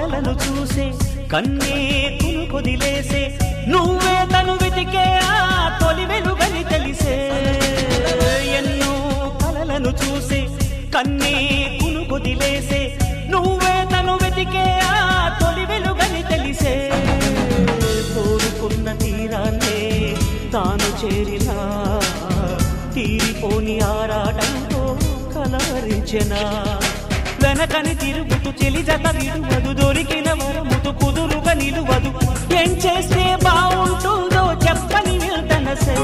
కలలను చూసే కన్నే కొదిలేసే నువ్వే తను వెతికే ఆ తొలి వెలుగని తెలిసే ఎన్నో కలలను చూసే కన్నే కొదిలేసే నువ్వే తను వెతికే ఆ తొలి వెలుగని తెలిసే కోరుకున్న తీరాన్నే తాను చేరినా తీరిపోని ఆరాటంతో కలవరించెనా వెనకని తిరుగుతూ చెలి జత విడువదు దొరికిన వరముతు కుదురుగా నిలువదు ఏం చేస్తే బాగుంటుందో చెప్పని వెళ్తనసే